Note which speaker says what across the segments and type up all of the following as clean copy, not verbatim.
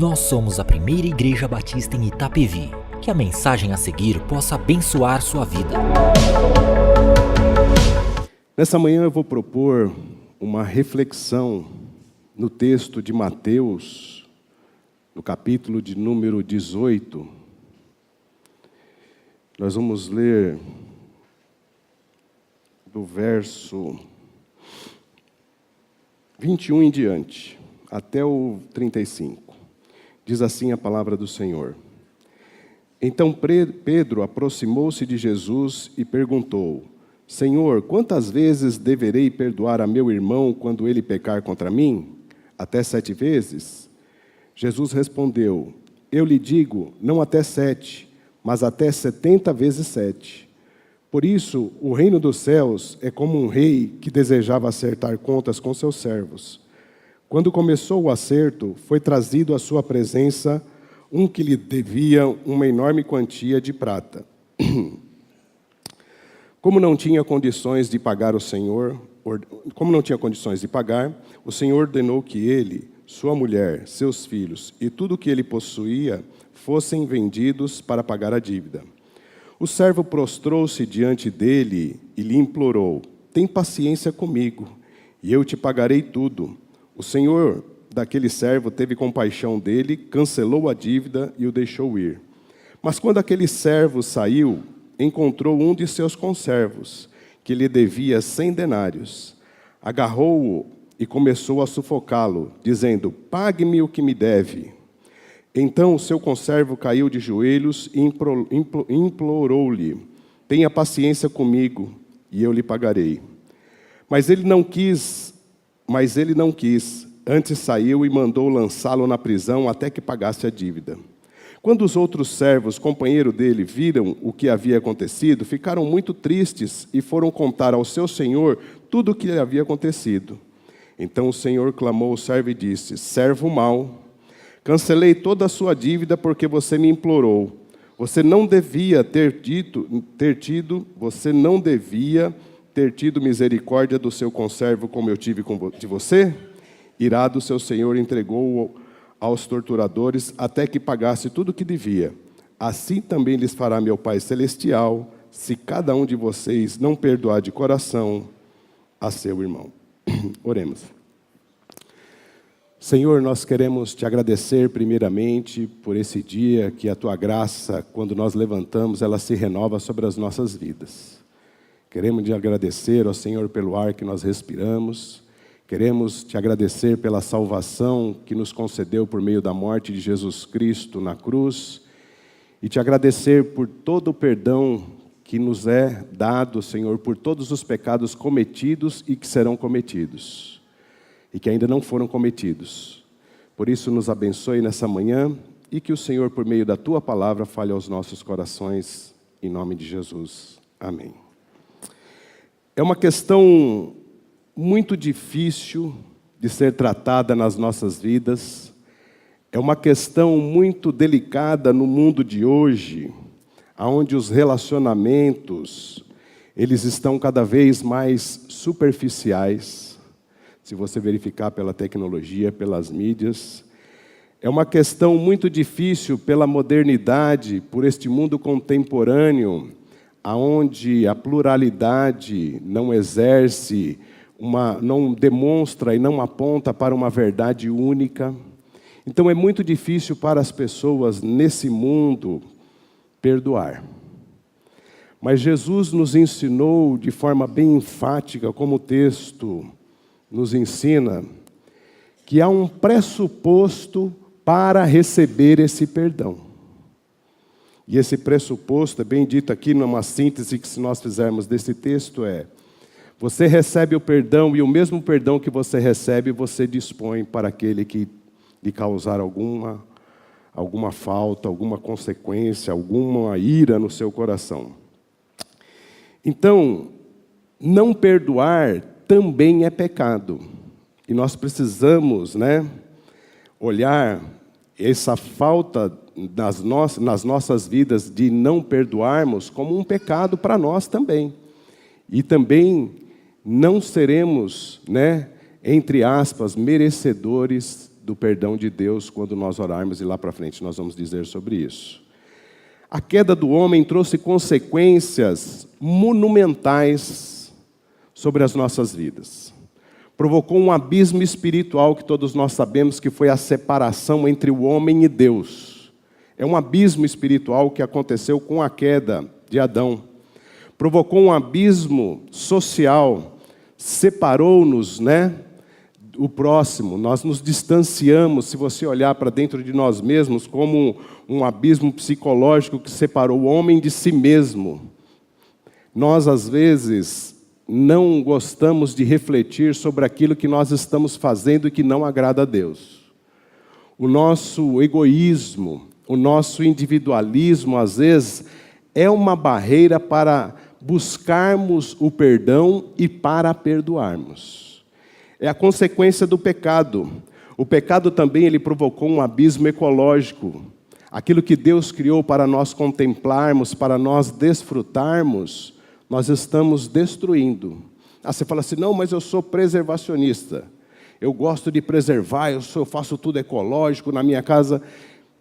Speaker 1: Nós somos a primeira igreja batista em Itapevi. Que a mensagem a seguir possa abençoar sua vida.
Speaker 2: Nessa manhã eu vou propor uma reflexão no texto de Mateus, no capítulo de número 18. Nós vamos ler do verso 21 em diante, até o 35. Diz assim a palavra do Senhor. Então Pedro aproximou-se de Jesus e perguntou: Senhor, quantas vezes deverei perdoar a meu irmão quando ele pecar contra mim? Até 7 vezes? Jesus respondeu: Eu lhe digo, não até 7, mas até 70 vezes 7. Por isso, o reino dos céus é como um rei que desejava acertar contas com seus servos. Quando começou o acerto, foi trazido à sua presença um que lhe devia uma enorme quantia de prata. Como não tinha condições de pagar, o Senhor ordenou que ele, sua mulher, seus filhos e tudo o que ele possuía fossem vendidos para pagar a dívida. O servo prostrou-se diante dele e lhe implorou: Tem paciência comigo, e eu te pagarei tudo. O senhor daquele servo teve compaixão dele, cancelou a dívida e o deixou ir. Mas quando aquele servo saiu, encontrou um de seus conservos, que lhe devia 100 denários. Agarrou-o e começou a sufocá-lo, dizendo: Pague-me o que me deve. Então o seu conservo caiu de joelhos e implorou-lhe: Tenha paciência comigo, e eu lhe pagarei. Mas ele não quis, antes saiu e mandou lançá-lo na prisão até que pagasse a dívida. Quando os outros servos, companheiro dele, viram o que havia acontecido, ficaram muito tristes e foram contar ao seu senhor tudo o que lhe havia acontecido. Então o senhor clamou ao servo e disse: Servo mau, cancelei toda a sua dívida porque você me implorou. Você não devia ter tido misericórdia do seu conservo como eu tive de você? Irado, seu senhor entregou-o aos torturadores até que pagasse tudo o que devia. Assim também lhes fará meu Pai Celestial, se cada um de vocês não perdoar de coração a seu irmão. Oremos. Senhor, nós queremos te agradecer primeiramente por esse dia que a tua graça, quando nós levantamos, ela se renova sobre as nossas vidas. Queremos te agradecer ao Senhor pelo ar que nós respiramos. Queremos te agradecer pela salvação que nos concedeu por meio da morte de Jesus Cristo na cruz. E te agradecer por todo o perdão que nos é dado, Senhor, por todos os pecados cometidos e que serão cometidos. E que ainda não foram cometidos. Por isso, nos abençoe nessa manhã e que o Senhor, por meio da tua palavra, fale aos nossos corações, em nome de Jesus. Amém. É uma questão muito difícil de ser tratada nas nossas vidas. É uma questão muito delicada no mundo de hoje, onde os relacionamentos, eles estão cada vez mais superficiais. Se você verificar pela tecnologia, pelas mídias. É uma questão muito difícil pela modernidade, por este mundo contemporâneo, onde a pluralidade não exerce, não demonstra e não aponta para uma verdade única. Então é muito difícil para as pessoas nesse mundo perdoar. Mas Jesus nos ensinou de forma bem enfática, como o texto nos ensina, que há um pressuposto para receber esse perdão. E esse pressuposto é bem dito aqui numa síntese que se nós fizermos desse texto você recebe o perdão e o mesmo perdão que você recebe, você dispõe para aquele que lhe causar alguma falta, alguma consequência, alguma ira no seu coração. Então, não perdoar também é pecado. E nós precisamos, olhar essa falta nas nossas vidas de não perdoarmos como um pecado para nós também. E também não seremos, entre aspas, merecedores do perdão de Deus quando nós orarmos, e lá para frente nós vamos dizer sobre isso. A queda do homem trouxe consequências monumentais sobre as nossas vidas. Provocou um abismo espiritual que todos nós sabemos que foi a separação entre o homem e Deus. É um abismo espiritual que aconteceu com a queda de Adão. Provocou um abismo social, separou-nos, o próximo, nós nos distanciamos, se você olhar para dentro de nós mesmos, como um abismo psicológico que separou o homem de si mesmo. Nós, às vezes, não gostamos de refletir sobre aquilo que nós estamos fazendo e que não agrada a Deus. O nosso egoísmo, o nosso individualismo, às vezes, é uma barreira para buscarmos o perdão e para perdoarmos. É a consequência do pecado. O pecado também ele provocou um abismo ecológico. Aquilo que Deus criou para nós contemplarmos, para nós desfrutarmos, nós estamos destruindo. Você fala assim, não, mas eu sou preservacionista. Eu gosto de preservar, eu faço tudo ecológico na minha casa.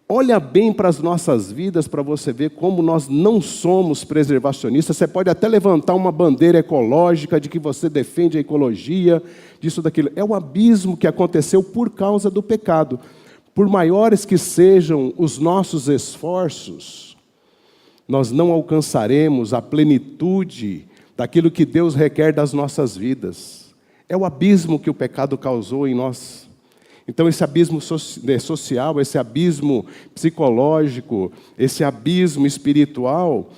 Speaker 2: Olha bem para as nossas vidas para você ver como nós não somos preservacionistas. Você pode até levantar uma bandeira ecológica de que você defende a ecologia, disso, daquilo. É um abismo que aconteceu por causa do pecado. Por maiores que sejam os nossos esforços, nós não alcançaremos a plenitude daquilo que Deus requer das nossas vidas. É o abismo que o pecado causou em nós. Então, esse abismo social, esse abismo psicológico, esse abismo espiritual,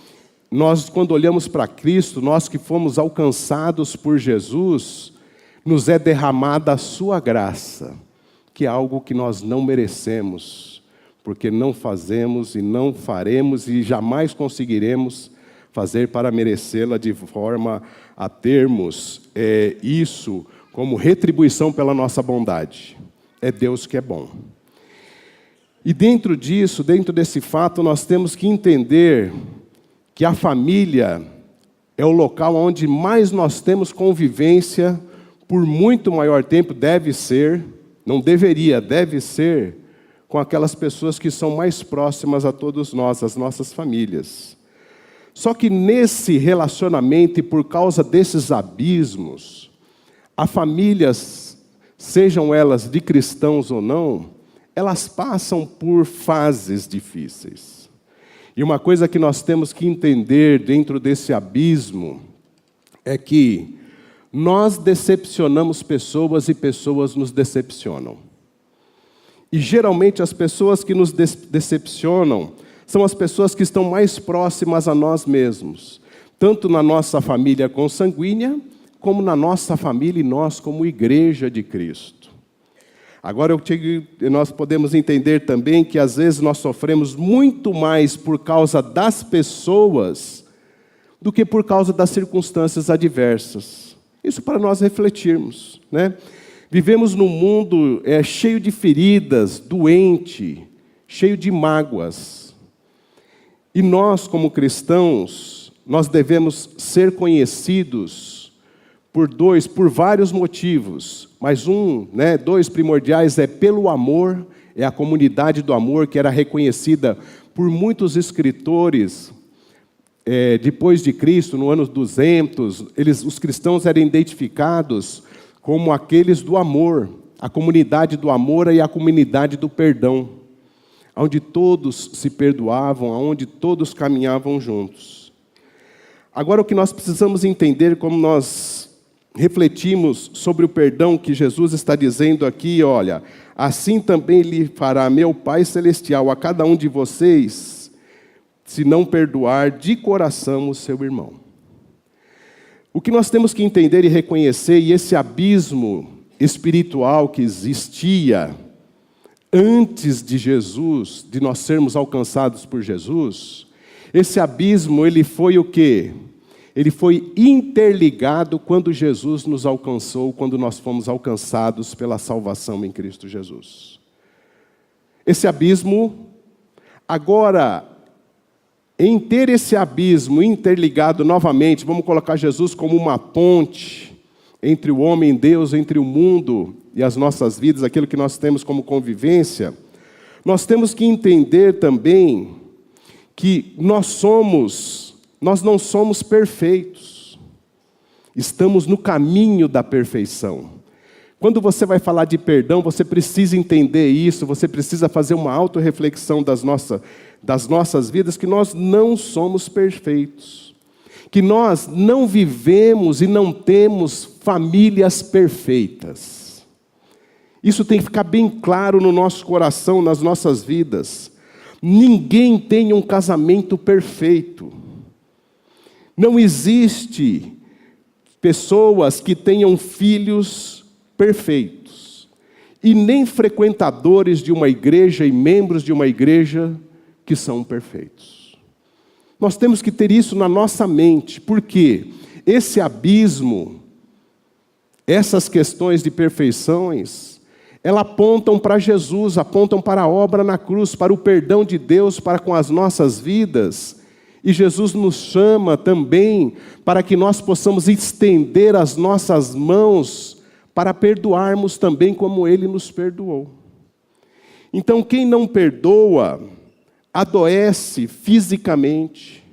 Speaker 2: nós, quando olhamos para Cristo, nós que fomos alcançados por Jesus, nos é derramada a sua graça, que é algo que nós não merecemos, porque não fazemos e não faremos e jamais conseguiremos fazer para merecê-la de forma a termos isso como retribuição pela nossa bondade. É Deus que é bom. E dentro disso, dentro desse fato, nós temos que entender que a família é o local onde mais nós temos convivência por muito maior tempo, deve ser, não deveria, deve ser, com aquelas pessoas que são mais próximas a todos nós, as nossas famílias. Só que nesse relacionamento e por causa desses abismos, a famílias, sejam elas de cristãos ou não, elas passam por fases difíceis. E uma coisa que nós temos que entender dentro desse abismo é que nós decepcionamos pessoas e pessoas nos decepcionam. E geralmente as pessoas que nos decepcionam são as pessoas que estão mais próximas a nós mesmos, tanto na nossa família consanguínea, como na nossa família e nós como igreja de Cristo. Agora, nós podemos entender também que às vezes nós sofremos muito mais por causa das pessoas do que por causa das circunstâncias adversas. Isso para nós refletirmos, Vivemos num mundo cheio de feridas, doente, cheio de mágoas. E nós, como cristãos, nós devemos ser conhecidos por vários motivos, mas dois primordiais é pelo amor, é a comunidade do amor que era reconhecida por muitos escritores depois de Cristo, no ano 200, os cristãos eram identificados como aqueles do amor, a comunidade do amor e a comunidade do perdão, onde todos se perdoavam, onde todos caminhavam juntos. Agora, o que nós precisamos entender, como nós refletimos sobre o perdão que Jesus está dizendo aqui, olha, assim também lhe fará meu Pai Celestial a cada um de vocês, se não perdoar de coração o seu irmão. O que nós temos que entender e reconhecer, e esse abismo espiritual que existia antes de Jesus, de nós sermos alcançados por Jesus, esse abismo, ele foi o quê? Ele foi interligado quando Jesus nos alcançou, quando nós fomos alcançados pela salvação em Cristo Jesus. Esse abismo, agora, em ter esse abismo interligado novamente, vamos colocar Jesus como uma ponte entre o homem e Deus, entre o mundo e as nossas vidas, aquilo que nós temos como convivência, nós temos que entender também que nós não somos perfeitos. Estamos no caminho da perfeição. Quando você vai falar de perdão, você precisa entender isso, você precisa fazer uma autorreflexão das nossas vidas, que nós não somos perfeitos. Que nós não vivemos e não temos famílias perfeitas. Isso tem que ficar bem claro no nosso coração, nas nossas vidas. Ninguém tem um casamento perfeito. Não existe pessoas que tenham filhos perfeitos. E nem frequentadores de uma igreja e membros de uma igreja que são perfeitos. Nós temos que ter isso na nossa mente, porque esse abismo, essas questões de perfeições, elas apontam para Jesus, apontam para a obra na cruz, para o perdão de Deus para com as nossas vidas. E Jesus nos chama também para que nós possamos estender as nossas mãos para perdoarmos também como Ele nos perdoou. Então, quem não perdoa, adoece fisicamente,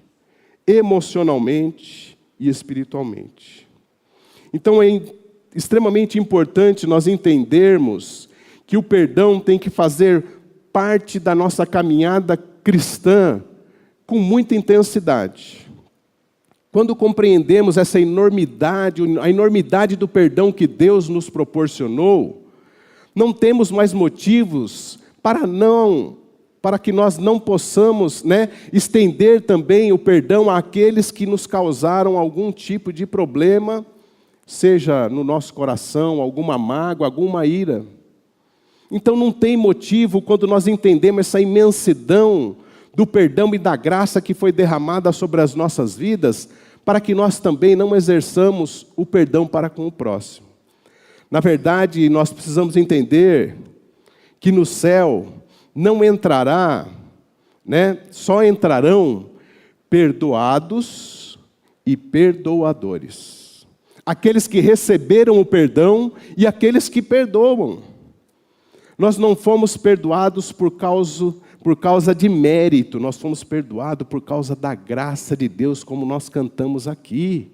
Speaker 2: emocionalmente e espiritualmente. Então, é extremamente importante nós entendermos que o perdão tem que fazer parte da nossa caminhada cristã com muita intensidade. Quando compreendemos essa enormidade, a enormidade do perdão que Deus nos proporcionou, não temos mais motivos para que nós não possamos, estender também o perdão àqueles que nos causaram algum tipo de problema, seja no nosso coração, alguma mágoa, alguma ira. Então não tem motivo, quando nós entendemos essa imensidão do perdão e da graça que foi derramada sobre as nossas vidas, para que nós também não exerçamos o perdão para com o próximo. Na verdade, nós precisamos entender que no céu não entrará, só entrarão perdoados e perdoadores. Aqueles que receberam o perdão e aqueles que perdoam. Nós não fomos perdoados por causa de mérito, nós fomos perdoados por causa da graça de Deus, como nós cantamos aqui.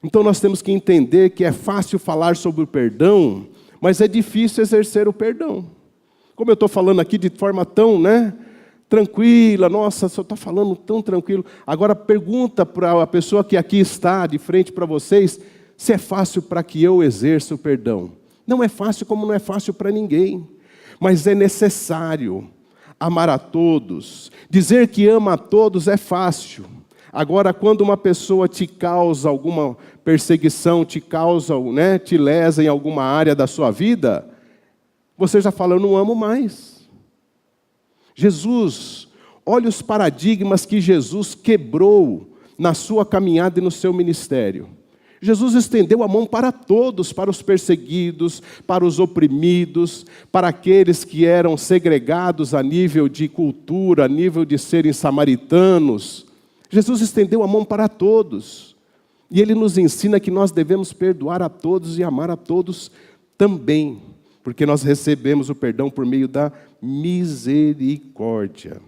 Speaker 2: Então nós temos que entender que é fácil falar sobre o perdão, mas é difícil exercer o perdão. Como eu estou falando aqui de forma tão tranquila, nossa, só está falando tão tranquilo. Agora pergunta para a pessoa que aqui está de frente para vocês, se é fácil para que eu exerça o perdão. Não é fácil, como não é fácil para ninguém, mas é necessário amar a todos. Dizer que ama a todos é fácil. Agora, quando uma pessoa te causa alguma perseguição, te lesa em alguma área da sua vida, você já fala, eu não amo mais. Jesus, olha os paradigmas que Jesus quebrou na sua caminhada e no seu ministério. Jesus estendeu a mão para todos, para os perseguidos, para os oprimidos, para aqueles que eram segregados a nível de cultura, a nível de serem samaritanos. Jesus estendeu a mão para todos. E Ele nos ensina que nós devemos perdoar a todos e amar a todos também, porque nós recebemos o perdão por meio da misericórdia.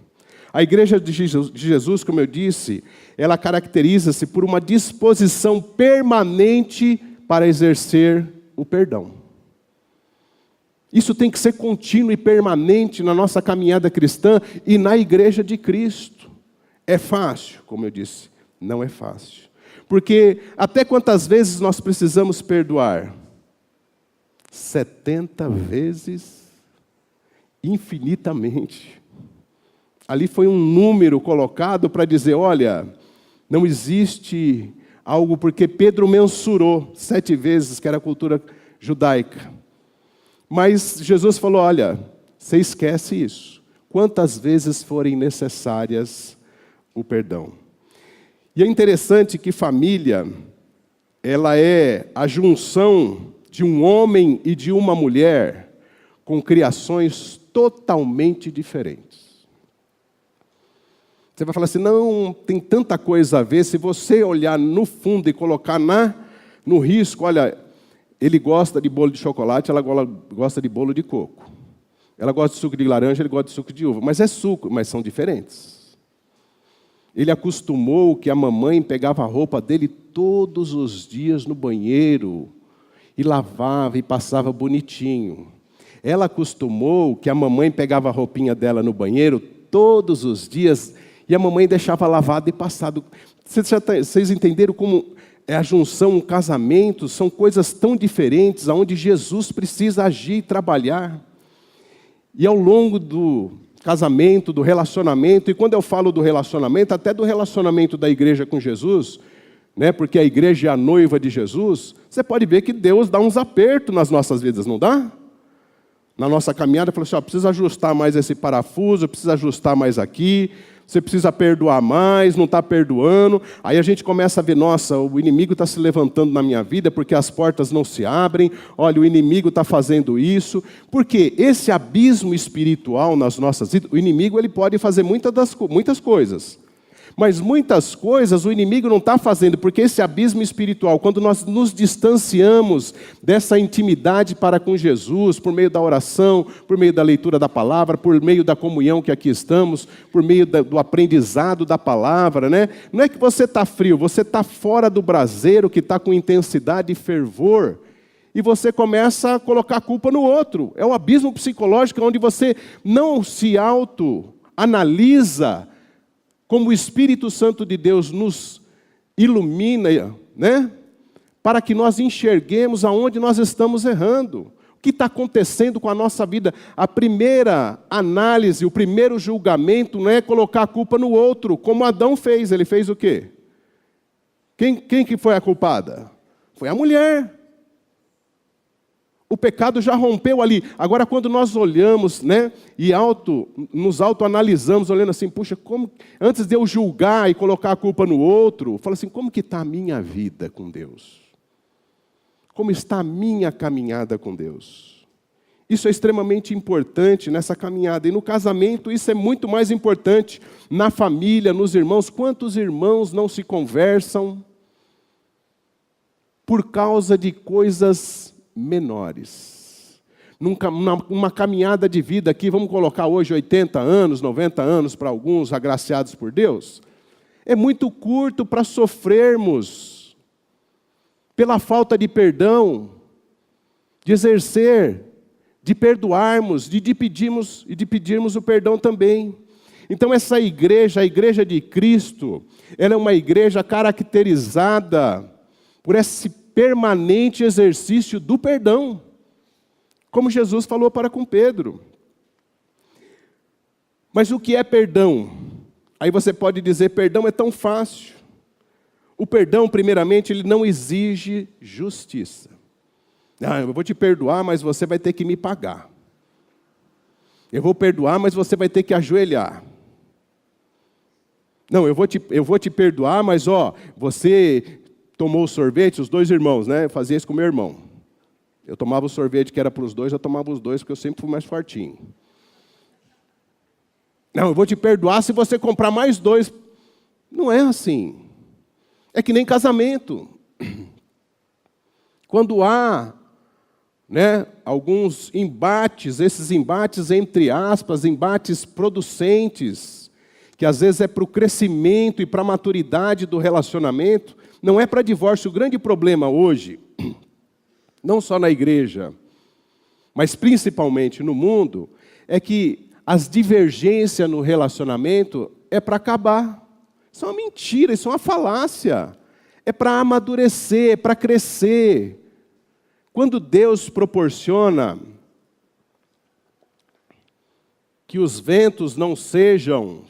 Speaker 2: A igreja de Jesus, como eu disse, ela caracteriza-se por uma disposição permanente para exercer o perdão. Isso tem que ser contínuo e permanente na nossa caminhada cristã e na igreja de Cristo. É fácil, como eu disse, não é fácil. Porque até quantas vezes nós precisamos perdoar? 70 vezes, infinitamente. Ali foi um número colocado para dizer, olha, não existe algo, porque Pedro mensurou 7 vezes, que era a cultura judaica. Mas Jesus falou, olha, você esquece isso. Quantas vezes forem necessárias o perdão. E é interessante que família, ela é a junção de um homem e de uma mulher com criações totalmente diferentes. Você vai falar assim, não, tem tanta coisa a ver. Se você olhar no fundo e colocar no risco, olha, ele gosta de bolo de chocolate, ela gosta de bolo de coco. Ela gosta de suco de laranja, ele gosta de suco de uva. Mas é suco, mas são diferentes. Ele acostumou que a mamãe pegava a roupa dele todos os dias no banheiro e lavava e passava bonitinho. Ela acostumou que a mamãe pegava a roupinha dela no banheiro todos os dias e a mamãe deixava lavado e passado. Vocês entenderam como é a junção, um casamento, são coisas tão diferentes, onde Jesus precisa agir e trabalhar. E ao longo do casamento, do relacionamento, e quando eu falo do relacionamento, até do relacionamento da igreja com Jesus, né, porque a igreja é a noiva de Jesus, você pode ver que Deus dá uns apertos nas nossas vidas, não dá? Na nossa caminhada, ele falou assim, precisa ajustar mais esse parafuso, precisa ajustar mais aqui, você precisa perdoar mais, não está perdoando. Aí a gente começa a ver, nossa, o inimigo está se levantando na minha vida porque as portas não se abrem. Olha, o inimigo está fazendo isso. Porque esse abismo espiritual nas nossas vidas, o inimigo ele pode fazer muitas coisas. Mas muitas coisas o inimigo não está fazendo, porque esse abismo espiritual, quando nós nos distanciamos dessa intimidade para com Jesus, por meio da oração, por meio da leitura da palavra, por meio da comunhão que aqui estamos, por meio do aprendizado da palavra, né? Não é que você está frio, você está fora do braseiro que está com intensidade e fervor, e você começa a colocar a culpa no outro. É um abismo psicológico onde você não se autoanalisa, como o Espírito Santo de Deus nos ilumina, né? Para que nós enxerguemos aonde nós estamos errando. O que está acontecendo com a nossa vida? A primeira análise, o primeiro julgamento não é colocar a culpa no outro, como Adão fez. Ele fez o quê? Quem que foi a culpada? Foi a mulher. O pecado já rompeu ali. Agora, quando nós olhamos, né, e nos autoanalisamos, olhando assim, puxa, antes de eu julgar e colocar a culpa no outro, fala assim, como que está a minha vida com Deus? Como está a minha caminhada com Deus? Isso é extremamente importante nessa caminhada. E no casamento isso é muito mais importante. Na família, nos irmãos. Quantos irmãos não se conversam por causa de coisas menores? Numa caminhada de vida aqui, vamos colocar hoje 80 anos, 90 anos para alguns, agraciados por Deus, é muito curto para sofrermos pela falta de perdão, de exercer, de perdoarmos, de pedirmos o perdão também. Então essa igreja, a igreja de Cristo, ela é uma igreja caracterizada por esse permanente exercício do perdão, como Jesus falou para com Pedro. Mas o que é perdão? Aí você pode dizer, perdão é tão fácil. O perdão, primeiramente, ele não exige justiça. Eu vou te perdoar, mas você vai ter que me pagar. Eu vou perdoar, mas você vai ter que ajoelhar. Não, eu vou te perdoar, mas você tomou o sorvete, os dois irmãos, né? Eu fazia isso com meu irmão. Eu tomava o sorvete que era para os dois, eu tomava os dois, porque eu sempre fui mais fortinho. Não, eu vou te perdoar se você comprar mais dois. Não é assim. É que nem casamento. Quando há, né, alguns embates, esses embates entre aspas, embates producentes, que às vezes é para o crescimento e para a maturidade do relacionamento, não é para divórcio. O grande problema hoje, não só na igreja, mas principalmente no mundo, é que as divergências no relacionamento é para acabar. Isso é uma mentira, isso é uma falácia. É para amadurecer, é para crescer. Quando Deus proporciona que os ventos não sejam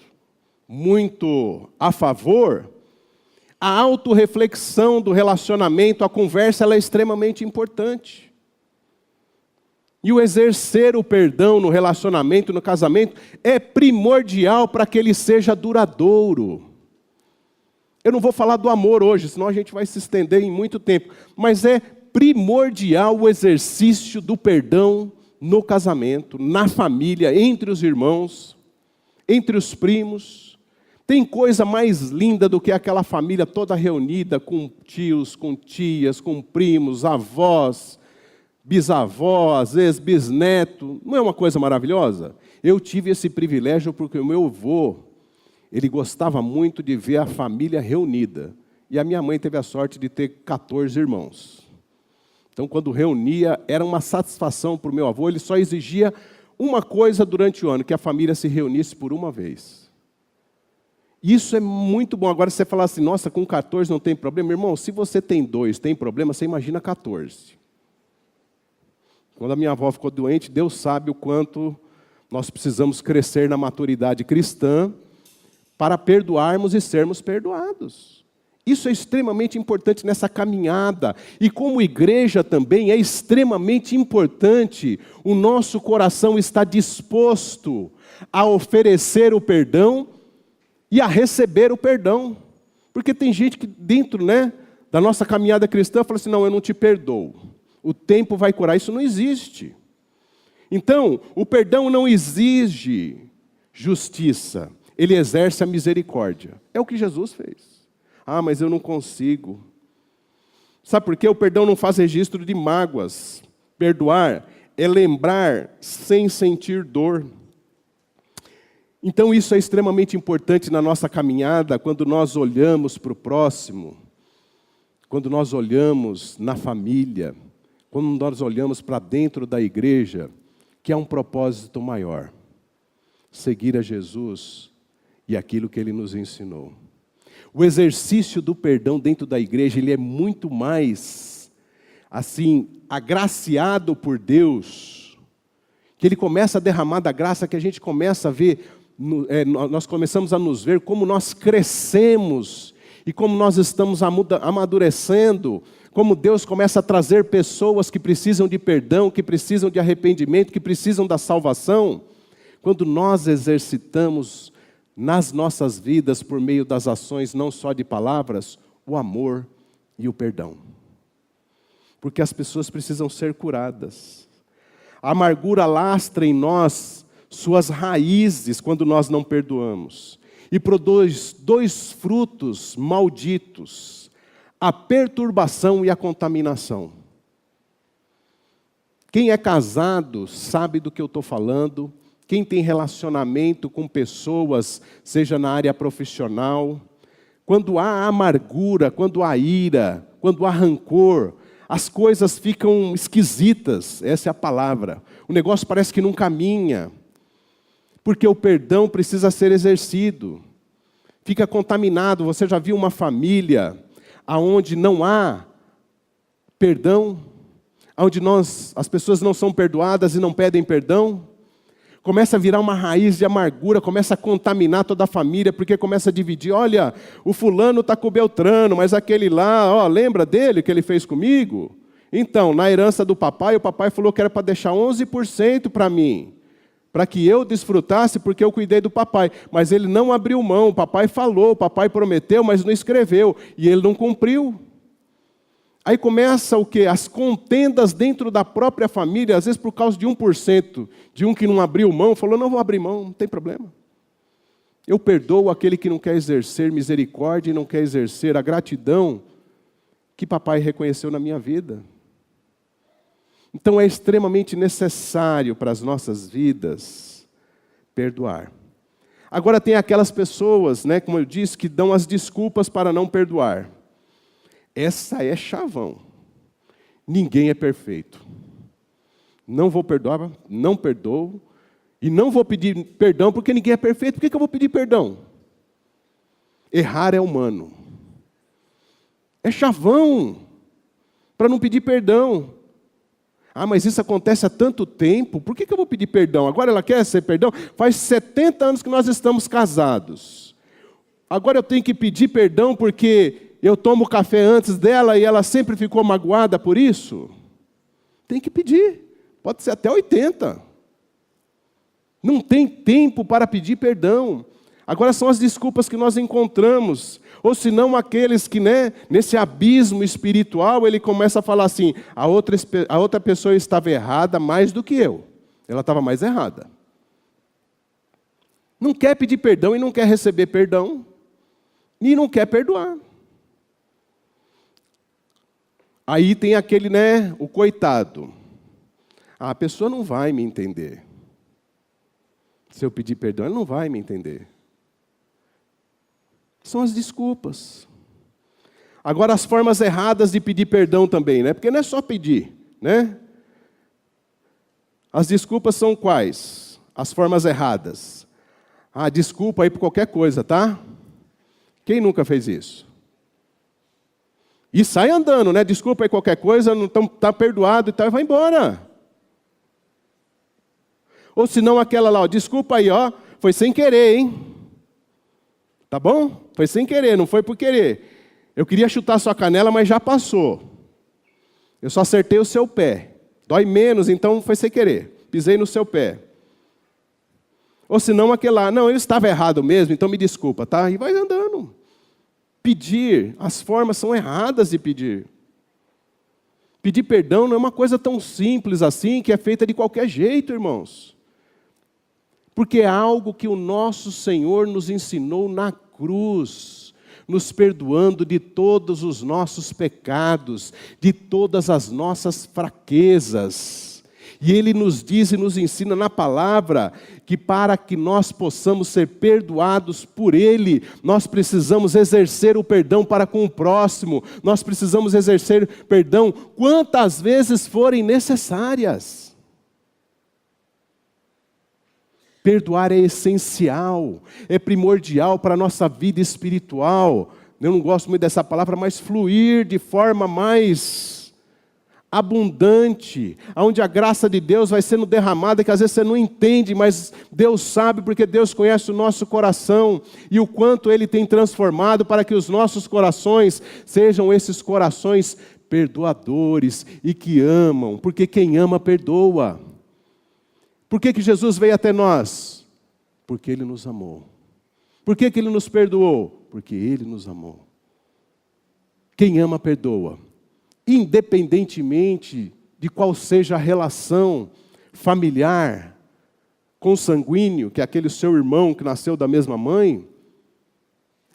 Speaker 2: muito a favor, a autorreflexão do relacionamento, a conversa, ela é extremamente importante. E o exercer o perdão no relacionamento, no casamento, é primordial para que ele seja duradouro. Eu não vou falar do amor hoje, senão a gente vai se estender em muito tempo. Mas é primordial o exercício do perdão no casamento, na família, entre os irmãos, entre os primos. Tem coisa mais linda do que aquela família toda reunida, com tios, com tias, com primos, avós, bisavó, às vezes bisneto. Não é uma coisa maravilhosa? Eu tive esse privilégio porque o meu avô, ele gostava muito de ver a família reunida. E a minha mãe teve a sorte de ter 14 irmãos. Então, quando reunia, era uma satisfação para o meu avô. Ele só exigia uma coisa durante o ano, que a família se reunisse por uma vez. Isso é muito bom. Agora, você falar assim, nossa, com 14 não tem problema. Irmão, se você tem 2, tem problema, você imagina 14. Quando a minha avó ficou doente, Deus sabe o quanto nós precisamos crescer na maturidade cristã para perdoarmos e sermos perdoados. Isso é extremamente importante nessa caminhada. E como igreja também é extremamente importante o nosso coração estar disposto a oferecer o perdão e a receber o perdão. Porque tem gente que dentro, da nossa caminhada cristã fala assim, não, eu não te perdoo. O tempo vai curar. Isso não existe. Então, o perdão não exige justiça. Ele exerce a misericórdia. É o que Jesus fez. Ah, mas eu não consigo. Sabe por quê? O perdão não faz registro de mágoas. Perdoar é lembrar sem sentir dor. Então isso é extremamente importante na nossa caminhada, quando nós olhamos para o próximo, quando nós olhamos na família, quando nós olhamos para dentro da igreja, que é um propósito maior. Seguir a Jesus e aquilo que Ele nos ensinou. O exercício do perdão dentro da igreja, ele é muito mais, assim, agraciado por Deus, que Ele começa a derramar da graça, que a gente começa a ver, nós começamos a nos ver como nós crescemos, e como nós estamos amadurecendo, como Deus começa a trazer pessoas que precisam de perdão, que precisam de arrependimento, que precisam da salvação, quando nós exercitamos nas nossas vidas, por meio das ações, não só de palavras, o amor e o perdão. Porque as pessoas precisam ser curadas. A amargura lastra em nós suas raízes quando nós não perdoamos. E produz 2 frutos malditos: a perturbação e a contaminação. Quem é casado sabe do que eu estou falando. Quem tem relacionamento com pessoas, seja na área profissional, quando há amargura, quando há ira, quando há rancor, as coisas ficam esquisitas, essa é a palavra. O negócio parece que não caminha, porque o perdão precisa ser exercido. Fica contaminado. Você já viu uma família onde não há perdão? Onde as pessoas não são perdoadas e não pedem perdão? Começa a virar uma raiz de amargura, começa a contaminar toda a família, porque começa a dividir. Olha, o fulano está com o Beltrano, mas aquele lá, lembra dele que ele fez comigo? Então, na herança do papai, o papai falou que era para deixar 11% para mim, para que eu desfrutasse, porque eu cuidei do papai. Mas ele não abriu mão, o papai falou, o papai prometeu, mas não escreveu, e ele não cumpriu. Aí começa o quê? As contendas dentro da própria família, às vezes por causa de 1%, de um que não abriu mão, falou, não vou abrir mão, não tem problema. Eu perdoo aquele que não quer exercer misericórdia e não quer exercer a gratidão que papai reconheceu na minha vida. Então é extremamente necessário para as nossas vidas perdoar. Agora tem aquelas pessoas, como eu disse, que dão as desculpas para não perdoar. Essa é chavão. Ninguém é perfeito. Não vou perdoar, não perdoo. E não vou pedir perdão porque ninguém é perfeito. Por que eu vou pedir perdão? Errar é humano. É chavão para não pedir perdão. Ah, mas isso acontece há tanto tempo. Por que eu vou pedir perdão? Agora ela quer ser perdão? Faz 70 anos que nós estamos casados. Agora eu tenho que pedir perdão porque eu tomo café antes dela e ela sempre ficou magoada por isso? Tem que pedir. Pode ser até 80. Não tem tempo para pedir perdão. Agora são as desculpas que nós encontramos. Ou senão aqueles que, nesse abismo espiritual, ele começa a falar assim, a outra pessoa estava errada mais do que eu. Ela estava mais errada. Não quer pedir perdão e não quer receber perdão. E não quer perdoar. Aí tem aquele, o coitado. A pessoa não vai me entender. Se eu pedir perdão, ela não vai me entender. São as desculpas. Agora, as formas erradas de pedir perdão também, né? Porque não é só pedir, né? As desculpas são quais? As formas erradas. Desculpa aí por qualquer coisa, tá? Quem nunca fez isso? E sai andando, né? Desculpa aí qualquer coisa, não tá perdoado e tal, e vai embora. Ou se não aquela lá, desculpa aí, foi sem querer, hein? Tá bom? Foi sem querer, não foi por querer. Eu queria chutar sua canela, mas já passou. Eu só acertei o seu pé. Dói menos, então foi sem querer. Pisei no seu pé. Ou se não aquele lá, não, eu estava errado mesmo, então me desculpa, tá? E vai andando. Pedir, as formas são erradas de pedir. Pedir perdão não é uma coisa tão simples assim, que é feita de qualquer jeito, irmãos. Porque é algo que o nosso Senhor nos ensinou na cruz, nos perdoando de todos os nossos pecados, de todas as nossas fraquezas. E Ele nos diz e nos ensina na palavra que para que nós possamos ser perdoados por Ele, nós precisamos exercer o perdão para com o próximo, nós precisamos exercer perdão quantas vezes forem necessárias. Perdoar é essencial, é primordial para a nossa vida espiritual. Eu não gosto muito dessa palavra, mas fluir de forma mais abundante, onde a graça de Deus vai sendo derramada, que às vezes você não entende, mas Deus sabe, porque Deus conhece o nosso coração, e o quanto Ele tem transformado para que os nossos corações sejam esses corações perdoadores e que amam, porque quem ama perdoa. Por que Jesus veio até nós? Porque Ele nos amou. Por que Ele nos perdoou? Porque Ele nos amou. Quem ama, perdoa. Independentemente de qual seja a relação familiar, consanguíneo, que é aquele seu irmão que nasceu da mesma mãe,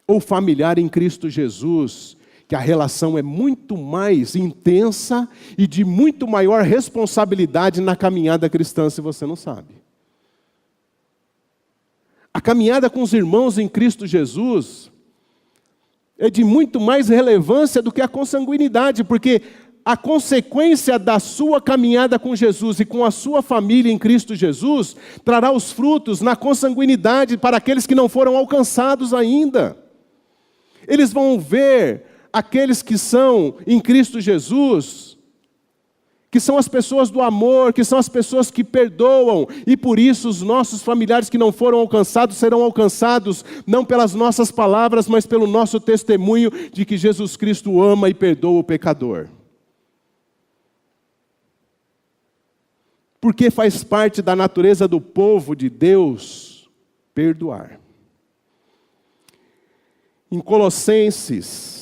Speaker 2: ou familiar em Cristo Jesus, que a relação é muito mais intensa e de muito maior responsabilidade na caminhada cristã, se você não sabe. A caminhada com os irmãos em Cristo Jesus é de muito mais relevância do que a consanguinidade, porque a consequência da sua caminhada com Jesus e com a sua família em Cristo Jesus trará os frutos na consanguinidade para aqueles que não foram alcançados ainda. Eles vão ver aqueles que são em Cristo Jesus, que são as pessoas do amor, que são as pessoas que perdoam, e por isso os nossos familiares que não foram alcançados serão alcançados, não pelas nossas palavras, mas pelo nosso testemunho de que Jesus Cristo ama e perdoa o pecador. Porque faz parte da natureza do povo de Deus perdoar. Em Colossenses,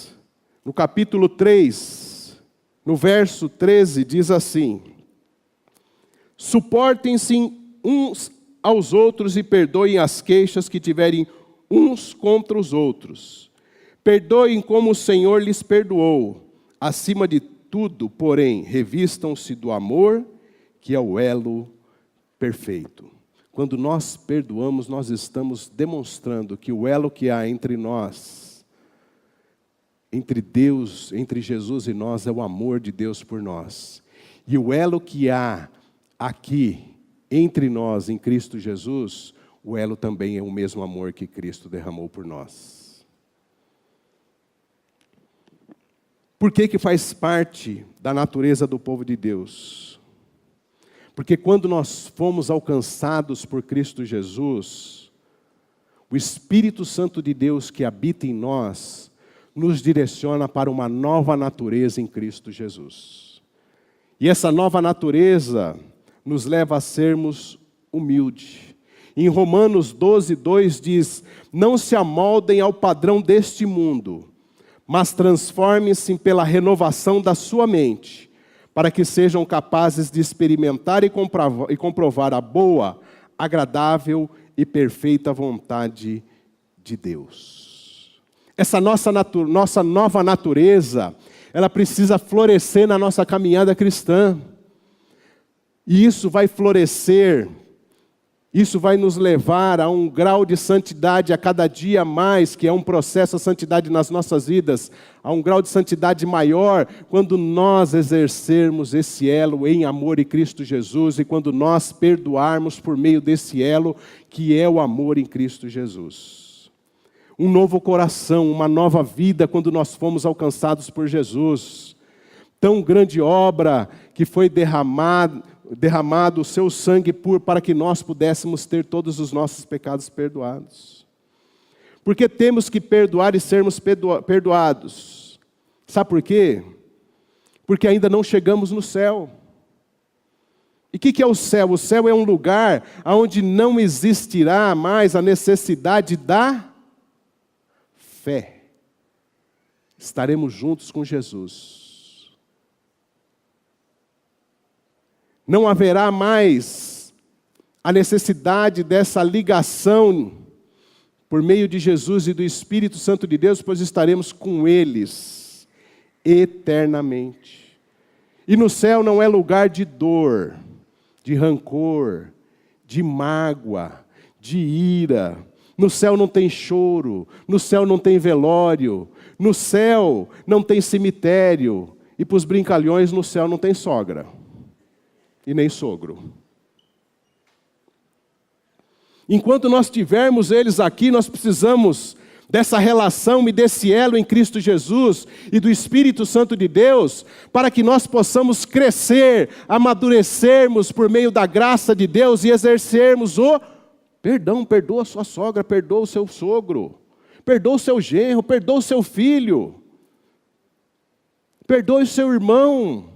Speaker 2: no capítulo 3, no verso 13, diz assim: suportem-se uns aos outros e perdoem as queixas que tiverem uns contra os outros. Perdoem como o Senhor lhes perdoou. Acima de tudo, porém, revistam-se do amor, que é o elo perfeito. Quando nós perdoamos, nós estamos demonstrando que o elo que há entre nós, entre Deus, entre Jesus e nós, é o amor de Deus por nós. E o elo que há aqui entre nós, em Cristo Jesus, o elo também é o mesmo amor que Cristo derramou por nós. Por que faz parte da natureza do povo de Deus? Porque quando nós fomos alcançados por Cristo Jesus, o Espírito Santo de Deus que habita em nós, nos direciona para uma nova natureza em Cristo Jesus. E essa nova natureza nos leva a sermos humildes. Em Romanos 12:2 diz: não se amoldem ao padrão deste mundo, mas transformem-se pela renovação da sua mente, para que sejam capazes de experimentar e comprovar a boa, agradável e perfeita vontade de Deus. Essa nossa nova natureza, ela precisa florescer na nossa caminhada cristã. E isso vai florescer, isso vai nos levar a um grau de santidade a cada dia mais, que é um processo de santidade nas nossas vidas, a um grau de santidade maior, quando nós exercermos esse elo em amor em Cristo Jesus, e quando nós perdoarmos por meio desse elo, que é o amor em Cristo Jesus. Um novo coração, uma nova vida, quando nós fomos alcançados por Jesus. Tão grande obra que foi derramado o seu sangue puro para que nós pudéssemos ter todos os nossos pecados perdoados. Porque temos que perdoar e sermos perdoados. Sabe por quê? Porque ainda não chegamos no céu. E o que é o céu? O céu é um lugar onde não existirá mais a necessidade da fé. Estaremos juntos com Jesus. Não haverá mais a necessidade dessa ligação por meio de Jesus e do Espírito Santo de Deus, pois estaremos com eles eternamente. E no céu não é lugar de dor, de rancor, de mágoa, de ira. No céu não tem choro, no céu não tem velório, no céu não tem cemitério, e para os brincalhões no céu não tem sogra. E nem sogro. Enquanto nós tivermos eles aqui, nós precisamos dessa relação e desse elo em Cristo Jesus e do Espírito Santo de Deus, para que nós possamos crescer, amadurecermos por meio da graça de Deus e exercermos o perdão. Perdoa a sua sogra, perdoa o seu sogro, perdoa o seu genro, perdoa o seu filho, perdoe o seu irmão.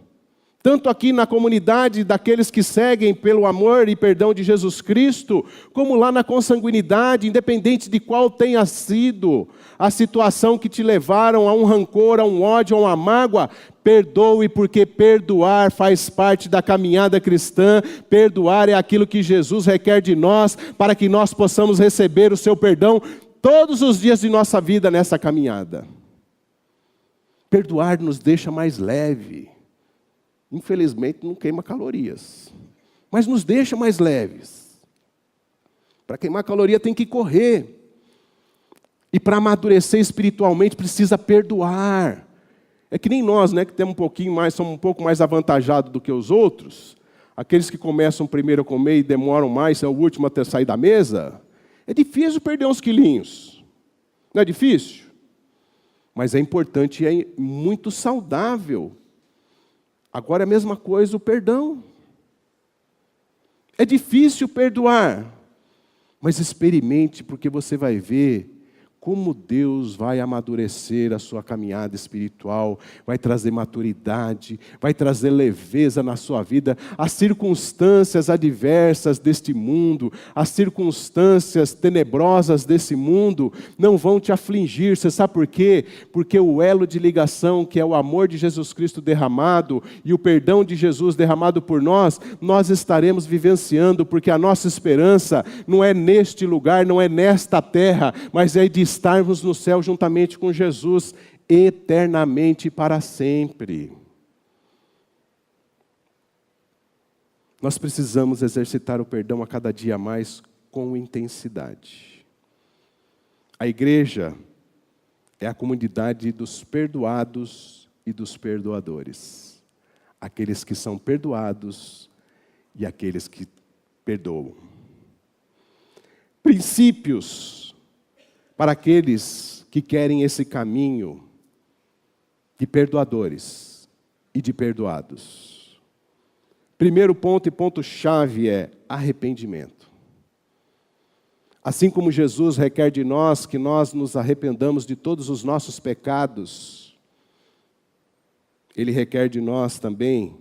Speaker 2: Tanto aqui na comunidade daqueles que seguem pelo amor e perdão de Jesus Cristo, como lá na consanguinidade, independente de qual tenha sido a situação que te levaram a um rancor, a um ódio, a uma mágoa, perdoe, porque perdoar faz parte da caminhada cristã. Perdoar é aquilo que Jesus requer de nós, para que nós possamos receber o seu perdão todos os dias de nossa vida nessa caminhada. Perdoar nos deixa mais leve. Infelizmente não queima calorias, mas nos deixa mais leves. Para queimar caloria tem que correr. E para amadurecer espiritualmente precisa perdoar. É que nem nós, né, que temos somos um pouco mais avantajados do que os outros. Aqueles que começam primeiro a comer e demoram mais, é o último a sair da mesa. É difícil perder uns quilinhos. Não é difícil? Mas é importante e é muito saudável. Agora é a mesma coisa o perdão. É difícil perdoar, mas experimente, porque você vai ver como Deus vai amadurecer a sua caminhada espiritual, vai trazer maturidade, vai trazer leveza na sua vida. As circunstâncias adversas deste mundo, as circunstâncias tenebrosas desse mundo, não vão te afligir. Você sabe por quê? Porque o elo de ligação, que é o amor de Jesus Cristo derramado, e o perdão de Jesus derramado por nós, nós estaremos vivenciando, porque a nossa esperança não é neste lugar, não é nesta terra, mas é de estarmos no céu juntamente com Jesus, eternamente e para sempre. Nós precisamos exercitar o perdão a cada dia mais com intensidade. A igreja é a comunidade dos perdoados e dos perdoadores. Aqueles que são perdoados e aqueles que perdoam. Princípios para aqueles que querem esse caminho de perdoadores e de perdoados. Primeiro ponto e ponto-chave é arrependimento. Assim como Jesus requer de nós que nós nos arrependamos de todos os nossos pecados, Ele requer de nós também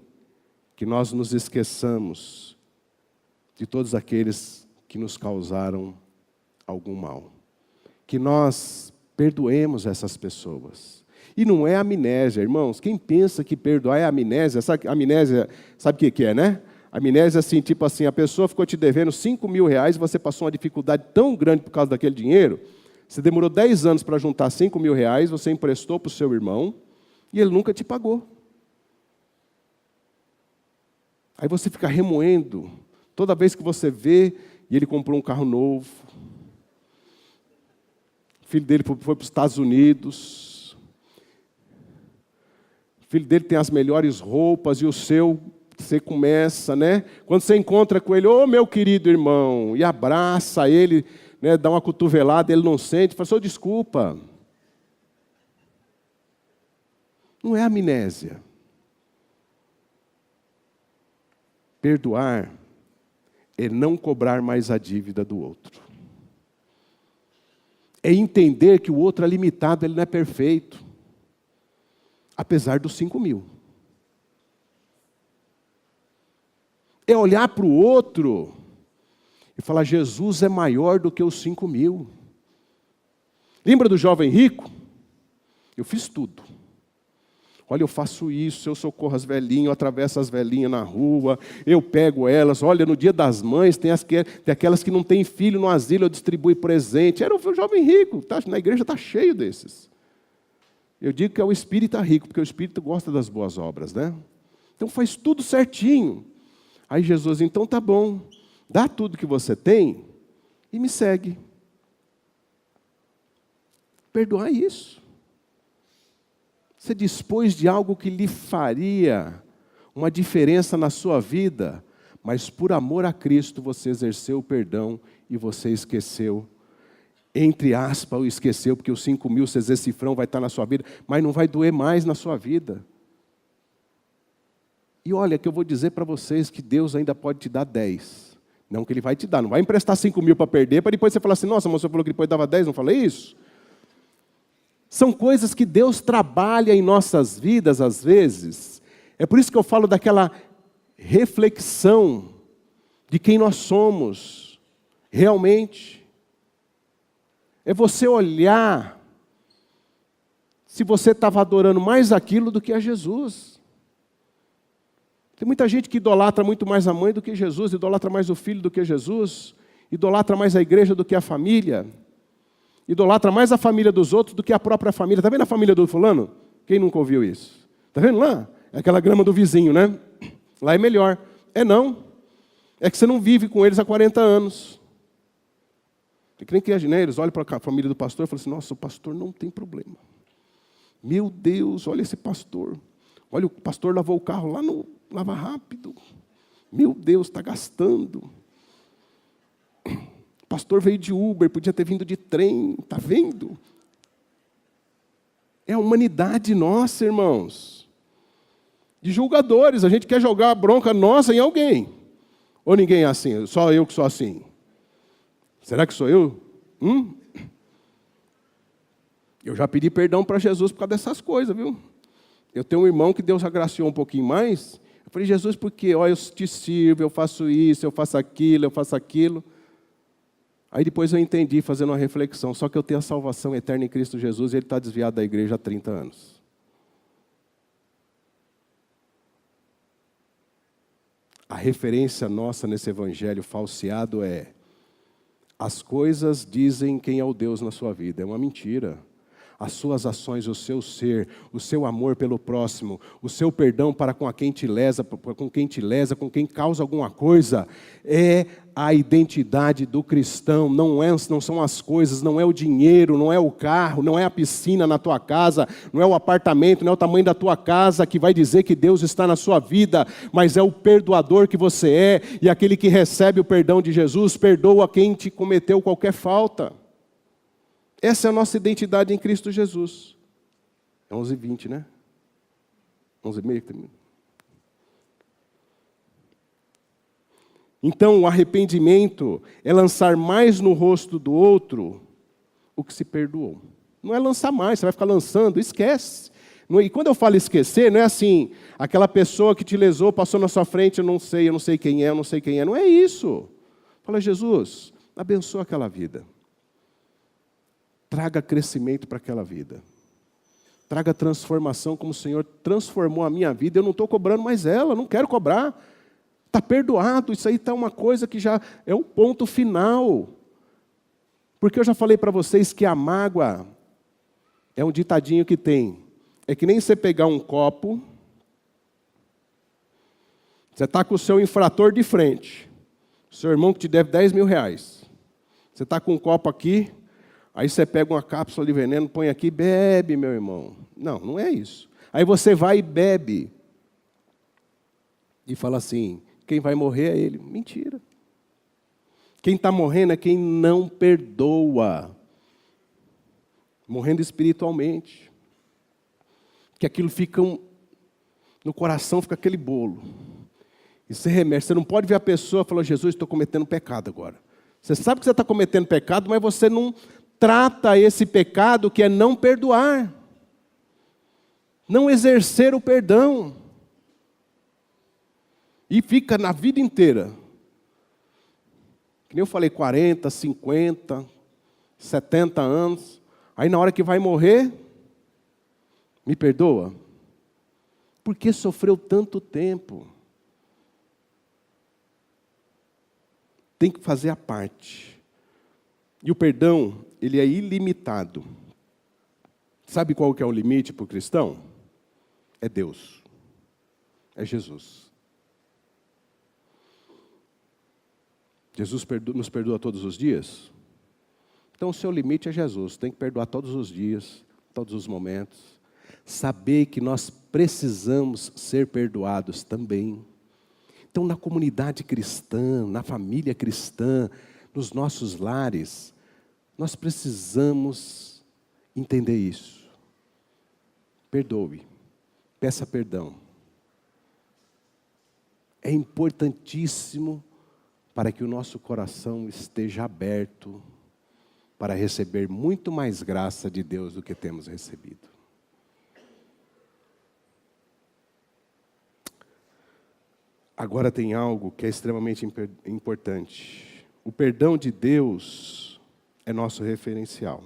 Speaker 2: que nós nos esqueçamos de todos aqueles que nos causaram algum mal. Que nós perdoemos essas pessoas. E não é amnésia, irmãos. Quem pensa que perdoar é amnésia, sabe o que é, né? Amnésia, assim, tipo assim, a pessoa ficou te devendo 5 mil reais e você passou uma dificuldade tão grande por causa daquele dinheiro, você demorou 10 anos para juntar 5 mil reais, você emprestou para o seu irmão e ele nunca te pagou. Aí você fica remoendo, toda vez que você vê, e ele comprou um carro novo, o filho dele foi para os Estados Unidos, o filho dele tem as melhores roupas, e o seu, você começa, né? Quando você encontra com ele, ô meu querido irmão, e abraça ele, né, dá uma cotovelada, ele não sente, fala, só desculpa. Não é amnésia. Perdoar é não cobrar mais a dívida do outro. É entender que o outro é limitado, ele não é perfeito. Apesar dos 5.000. É olhar para o outro e falar, Jesus é maior do que os 5.000. Lembra do jovem rico? Eu fiz tudo. Olha, eu faço isso, eu socorro as velhinhas, eu atravesso as velhinhas na rua, eu pego elas. Olha, no dia das mães, tem aquelas que não têm filho no asilo, eu distribuo presente. Era o jovem rico, na igreja está cheio desses. Eu digo que é o espírito rico, porque o espírito gosta das boas obras, né? Então faz tudo certinho. Aí Jesus, então tá bom, dá tudo que você tem e me segue. Perdoar isso. Você dispôs de algo que lhe faria uma diferença na sua vida, mas por amor a Cristo você exerceu o perdão e você esqueceu. Entre aspas, esqueceu, porque os 5.000, esse cifrão vai estar na sua vida, mas não vai doer mais na sua vida. E olha, que eu vou dizer para vocês que Deus ainda pode te dar 10. Não que Ele vai te dar, não vai emprestar 5.000 para perder, para depois você falar assim, nossa, mas você falou que depois dava 10, não falei isso? São coisas que Deus trabalha em nossas vidas, às vezes. É por isso que eu falo daquela reflexão de quem nós somos, realmente. É você olhar se você estava adorando mais aquilo do que a Jesus. Tem muita gente que idolatra muito mais a mãe do que Jesus, idolatra mais o filho do que Jesus, idolatra mais a igreja do que a família. Idolatra mais a família dos outros do que a própria família. Está vendo a família do fulano? Quem nunca ouviu isso? Está vendo lá? É aquela grama do vizinho, né? Lá é melhor. É não. É que você não vive com eles há 40 anos. É que nem que, né? Eles olham para a família do pastor e falam assim, nossa, o pastor não tem problema. Meu Deus, olha esse pastor. Olha, o pastor lavou o carro lá no Lava Rápido. Meu Deus, está gastando. O pastor veio de Uber, podia ter vindo de trem, está vendo? É a humanidade nossa, irmãos. De julgadores, a gente quer jogar a bronca nossa em alguém. Ou ninguém é assim, só eu que sou assim. Será que sou eu? Eu já pedi perdão para Jesus por causa dessas coisas, viu? Eu tenho um irmão que Deus agraciou um pouquinho mais. Eu falei, Jesus, por quê? Ó, eu te sirvo, eu faço isso, eu faço aquilo, eu faço aquilo. Aí depois eu entendi, fazendo uma reflexão, só que eu tenho a salvação eterna em Cristo Jesus e ele está desviado da igreja há 30 anos. A referência nossa nesse evangelho falseado é: as coisas dizem quem é o Deus na sua vida. É uma mentira. As suas ações, o seu ser, o seu amor pelo próximo, o seu perdão para com quem te lesa, com quem causa alguma coisa, é a identidade do cristão. Não são as coisas, não é o dinheiro, não é o carro, não é a piscina na tua casa, não é o apartamento, não é o tamanho da tua casa que vai dizer que Deus está na sua vida, mas é o perdoador que você é, e aquele que recebe o perdão de Jesus, perdoa quem te cometeu qualquer falta. Essa é a nossa identidade em Cristo Jesus. É 11h20, né? 11h30. Então, o arrependimento é lançar mais no rosto do outro o que se perdoou. Não é lançar mais, você vai ficar lançando, esquece. E quando eu falo esquecer, não é assim, aquela pessoa que te lesou, passou na sua frente, eu não sei quem é. Não é isso. Fala, Jesus, abençoa aquela vida. Traga crescimento para aquela vida. Traga transformação como o Senhor transformou a minha vida. Eu não estou cobrando mais ela, não quero cobrar. Está perdoado, isso aí está uma coisa que já é o ponto final. Porque eu já falei para vocês que a mágoa é um ditadinho que tem. É que nem você pegar um copo, Você está com o seu infrator de frente. O seu irmão que te deve 10 mil reais. Você está com um copo aqui, aí você pega uma cápsula de veneno, põe aqui, bebe, meu irmão. Não, não é isso. Aí você vai e bebe. E fala assim, quem vai morrer é ele. Mentira. Quem está morrendo é quem não perdoa. Morrendo espiritualmente. Que aquilo fica no coração, fica aquele bolo. E você remexe. Você não pode ver a pessoa e falar, Jesus, estou cometendo pecado agora. Você sabe que você está cometendo pecado, mas você não trata esse pecado que é não perdoar. Não exercer o perdão. E fica na vida inteira. Que nem eu falei, 40, 50, 70 anos. Aí na hora que vai morrer, me perdoa? Por que sofreu tanto tempo? Tem que fazer a parte. E o perdão, ele é ilimitado. Sabe qual que é o limite para o cristão? É Deus. É Jesus. Jesus nos perdoa todos os dias? Então o seu limite é Jesus. Tem que perdoar todos os dias, todos os momentos. Saber que nós precisamos ser perdoados também. Então, na comunidade cristã, na família cristã, nos nossos lares, nós precisamos entender isso. Perdoe, peça perdão. É importantíssimo para que o nosso coração esteja aberto para receber muito mais graça de Deus do que temos recebido. Agora tem algo que é extremamente importante. O perdão de Deus é nosso referencial.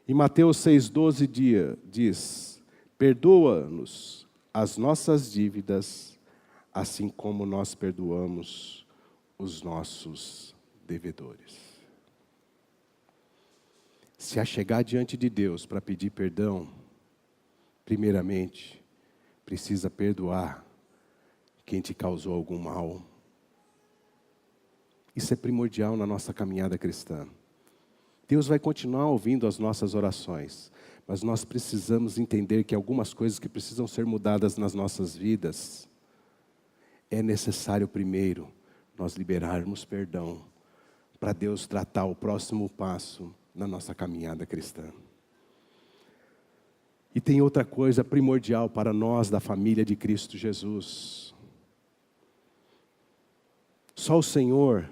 Speaker 2: Em Mateus 6,12 diz, perdoa-nos as nossas dívidas, assim como nós perdoamos os nossos devedores. Se achegar diante de Deus para pedir perdão, primeiramente, precisa perdoar quem te causou algum mal. Isso é primordial na nossa caminhada cristã. Deus vai continuar ouvindo as nossas orações, mas nós precisamos entender que algumas coisas que precisam ser mudadas nas nossas vidas, é necessário primeiro nós liberarmos perdão, para Deus tratar o próximo passo na nossa caminhada cristã. E tem outra coisa primordial para nós da família de Cristo Jesus. Só o Senhor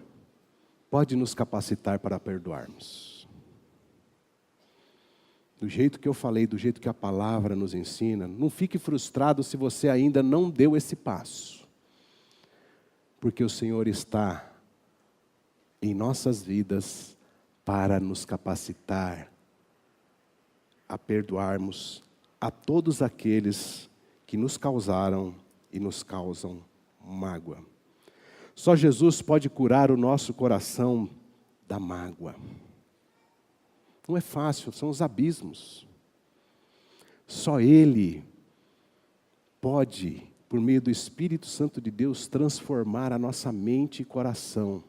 Speaker 2: pode nos capacitar para perdoarmos. Do jeito que eu falei, do jeito que a palavra nos ensina, não fique frustrado se você ainda não deu esse passo. Porque o Senhor está em nossas vidas para nos capacitar a perdoarmos a todos aqueles que nos causaram e nos causam mágoa. Só Jesus pode curar o nosso coração da mágoa. Não é fácil, são os abismos. Só Ele pode, por meio do Espírito Santo de Deus, transformar a nossa mente e coração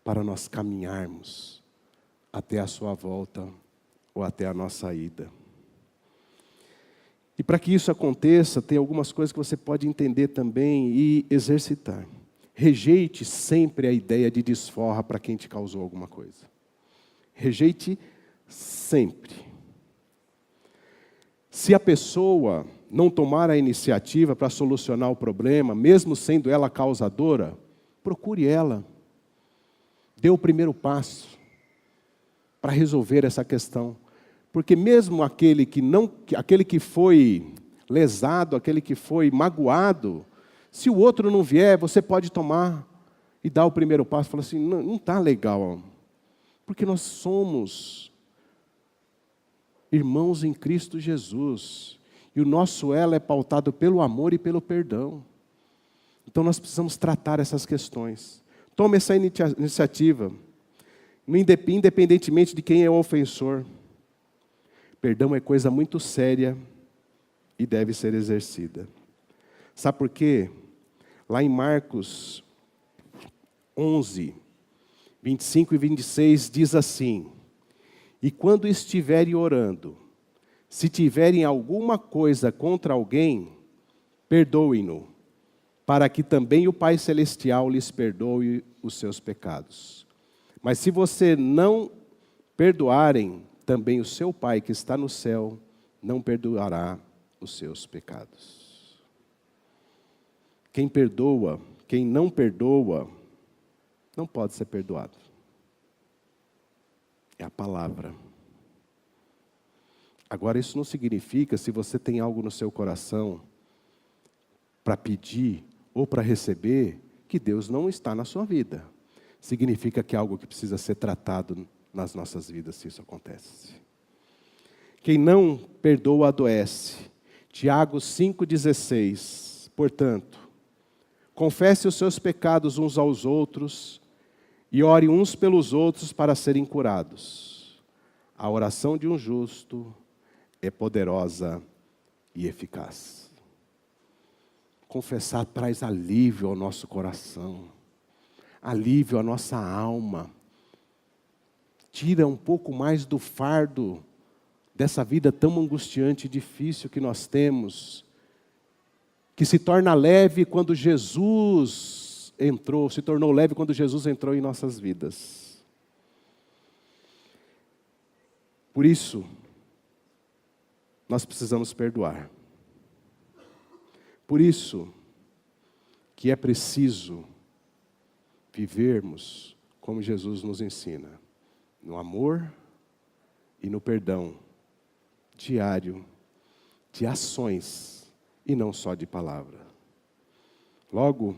Speaker 2: para nós caminharmos até a sua volta ou até a nossa ida. E para que isso aconteça, tem algumas coisas que você pode entender também e exercitar. Rejeite sempre a ideia de desforra para quem te causou alguma coisa. Rejeite sempre. Se a pessoa não tomar a iniciativa para solucionar o problema, mesmo sendo ela causadora, procure ela. Dê o primeiro passo para resolver essa questão. Porque mesmo aquele que foi lesado, aquele que foi magoado, se o outro não vier, você pode tomar e dar o primeiro passo e falar assim, não está legal. Porque nós somos irmãos em Cristo Jesus. E o nosso elo é pautado pelo amor e pelo perdão. Então nós precisamos tratar essas questões. Tome essa iniciativa, independentemente de quem é o ofensor. Perdão é coisa muito séria e deve ser exercida. Sabe por quê? Lá em Marcos 11, 25 e 26 diz assim: e quando estiverem orando, se tiverem alguma coisa contra alguém, perdoem-no, para que também o Pai Celestial lhes perdoe os seus pecados. Mas se você não perdoarem, também o seu Pai que está no céu não perdoará os seus pecados. Quem perdoa, quem não perdoa, não pode ser perdoado. É a palavra. Agora, isso não significa, se você tem algo no seu coração para pedir ou para receber, que Deus não está na sua vida. Significa que é algo que precisa ser tratado nas nossas vidas, se isso acontece. Quem não perdoa, adoece. Tiago 5,16. Portanto, confesse os seus pecados uns aos outros e ore uns pelos outros para serem curados. A oração de um justo é poderosa e eficaz. Confessar traz alívio ao nosso coração, alívio à nossa alma, tira um pouco mais do fardo dessa vida tão angustiante e difícil que nós temos, que se torna leve quando Jesus entrou, se tornou leve quando Jesus entrou em nossas vidas. Por isso, nós precisamos perdoar. Por isso que é preciso vivermos como Jesus nos ensina, no amor e no perdão diário, de ações e não só de palavra. Logo,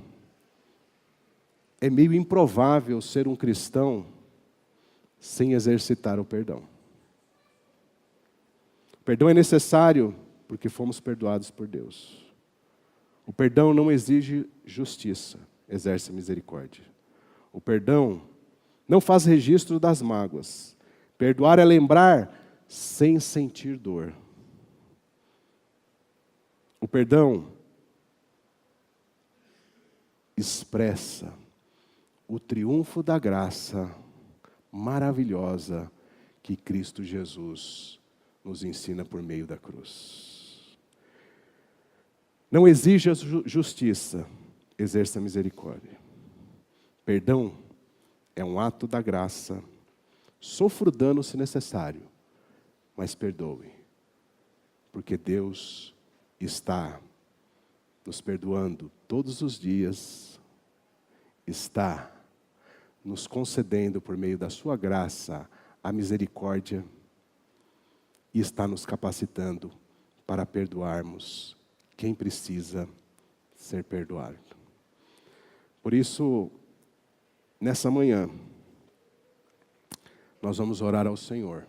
Speaker 2: é meio improvável ser um cristão sem exercitar o perdão. O perdão é necessário porque fomos perdoados por Deus. O perdão não exige justiça, exerce misericórdia. O perdão não faz registro das mágoas. Perdoar é lembrar sem sentir dor. O perdão expressa o triunfo da graça maravilhosa que Cristo Jesus nos ensina por meio da cruz. Não exija justiça, exerça misericórdia. Perdão é um ato da graça. Sofra o dano se necessário, mas perdoe. Porque Deus está nos perdoando todos os dias, está nos concedendo por meio da sua graça a misericórdia e está nos capacitando para perdoarmos quem precisa ser perdoado. Por isso, nessa manhã, nós vamos orar ao Senhor.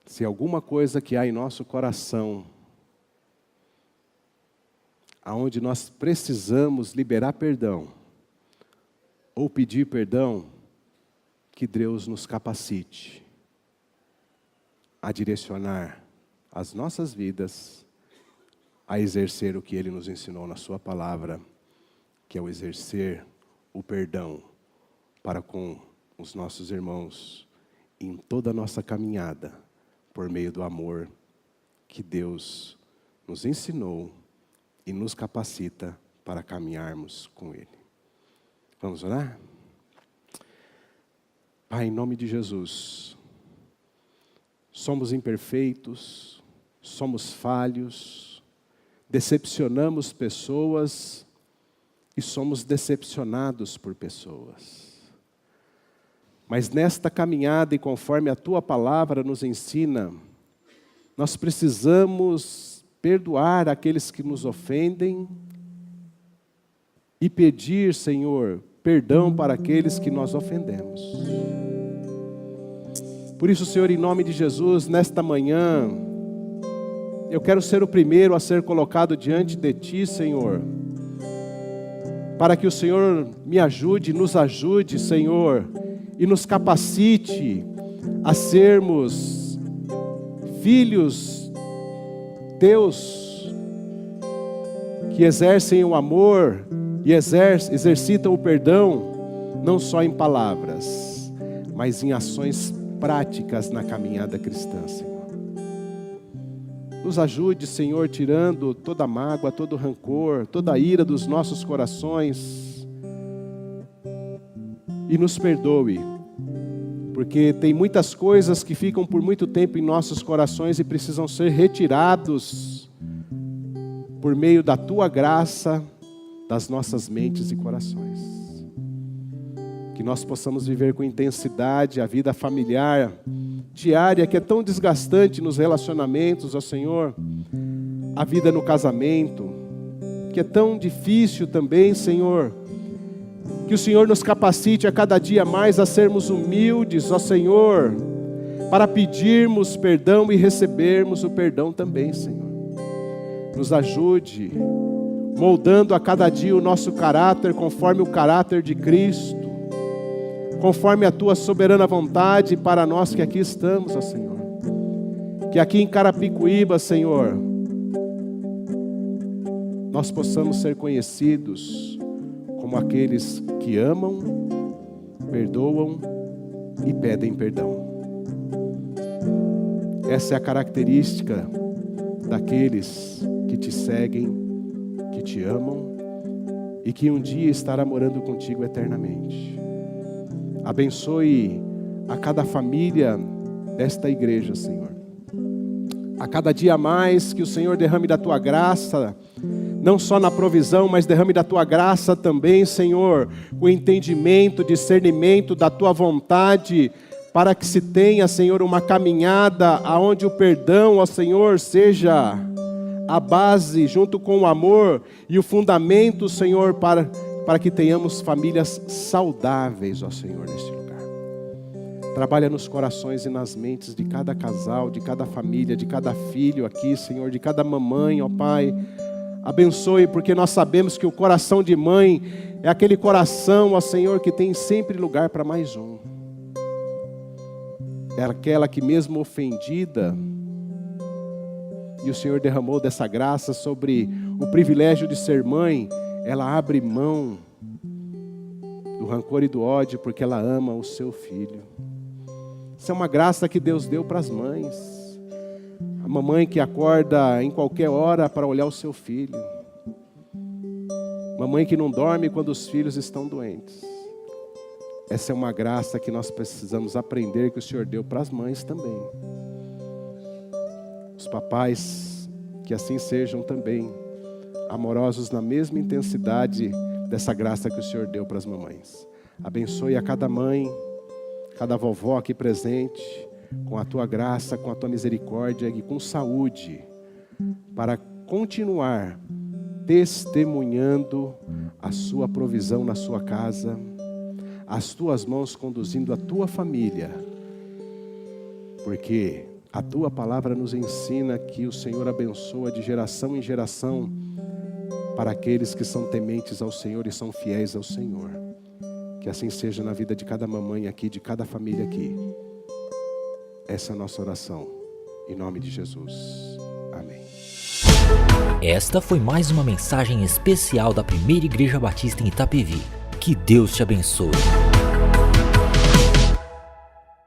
Speaker 2: Se alguma coisa que há em nosso coração, aonde nós precisamos liberar perdão, ou pedir perdão, que Deus nos capacite a direcionar as nossas vidas, a exercer o que Ele nos ensinou na sua palavra, que é o exercer o perdão para com os nossos irmãos em toda a nossa caminhada, por meio do amor que Deus nos ensinou e nos capacita para caminharmos com Ele. Vamos orar? Pai, em nome de Jesus, somos imperfeitos, somos falhos, decepcionamos pessoas e somos decepcionados por pessoas. Mas nesta caminhada e conforme a Tua palavra nos ensina, nós precisamos perdoar aqueles que nos ofendem e pedir, Senhor, perdão para aqueles que nós ofendemos. Por isso, Senhor, em nome de Jesus, nesta manhã, eu quero ser o primeiro a ser colocado diante de Ti, Senhor, para que o Senhor me ajude, nos ajude, Senhor, e nos capacite a sermos filhos Teus, que exercem o amor e exercitam o perdão, não só em palavras, mas em ações práticas na caminhada cristã, Senhor. Nos ajude, Senhor, tirando toda mágoa, todo rancor, toda ira dos nossos corações. E nos perdoe, porque tem muitas coisas que ficam por muito tempo em nossos corações e precisam ser retirados por meio da Tua graça das nossas mentes e corações. Que nós possamos viver com intensidade a vida familiar diária, que é tão desgastante nos relacionamentos, ó Senhor, a vida no casamento, que é tão difícil também, Senhor. Que o Senhor nos capacite a cada dia mais a sermos humildes, ó Senhor, para pedirmos perdão e recebermos o perdão também, Senhor. Nos ajude, moldando a cada dia o nosso caráter conforme o caráter de Cristo, conforme a Tua soberana vontade para nós que aqui estamos, ó Senhor. Que aqui em Carapicuíba, Senhor, nós possamos ser conhecidos como aqueles que amam, perdoam e pedem perdão. Essa é a característica daqueles que Te seguem, que Te amam e que um dia estará morando contigo eternamente. Abençoe a cada família desta igreja, Senhor. A cada dia mais que o Senhor derrame da Tua graça, não só na provisão, mas derrame da Tua graça também, Senhor, o entendimento, discernimento da Tua vontade, para que se tenha, Senhor, uma caminhada aonde o perdão, ó Senhor, seja a base, junto com o amor e o fundamento, Senhor, para que tenhamos famílias saudáveis, ó Senhor, neste lugar. Trabalha nos corações e nas mentes de cada casal, de cada família, de cada filho aqui, Senhor, de cada mamãe, ó Pai. Abençoe, porque nós sabemos que o coração de mãe é aquele coração, ó Senhor, que tem sempre lugar para mais um. É aquela que mesmo ofendida, e o Senhor derramou dessa graça sobre o privilégio de ser mãe, ela abre mão do rancor e do ódio, porque ela ama o seu filho. Isso é uma graça que Deus deu para as mães. A mamãe que acorda em qualquer hora para olhar o seu filho. Mamãe que não dorme quando os filhos estão doentes. Essa é uma graça que nós precisamos aprender, que o Senhor deu para as mães também. Os papais, que assim sejam também, amorosos na mesma intensidade dessa graça que o Senhor deu para as mamães. Abençoe a cada mãe, cada vovó aqui presente, com a Tua graça, com a Tua misericórdia e com saúde, para continuar testemunhando a Sua provisão na sua casa, as Tuas mãos conduzindo a Tua família, porque a Tua palavra nos ensina que o Senhor abençoa de geração em geração para aqueles que são tementes ao Senhor e são fiéis ao Senhor. Que assim seja na vida de cada mamãe aqui, de cada família aqui. Essa é a nossa oração, em nome de Jesus. Amém.
Speaker 1: Esta foi mais uma mensagem especial da Primeira Igreja Batista em Itapevi. Que Deus te abençoe.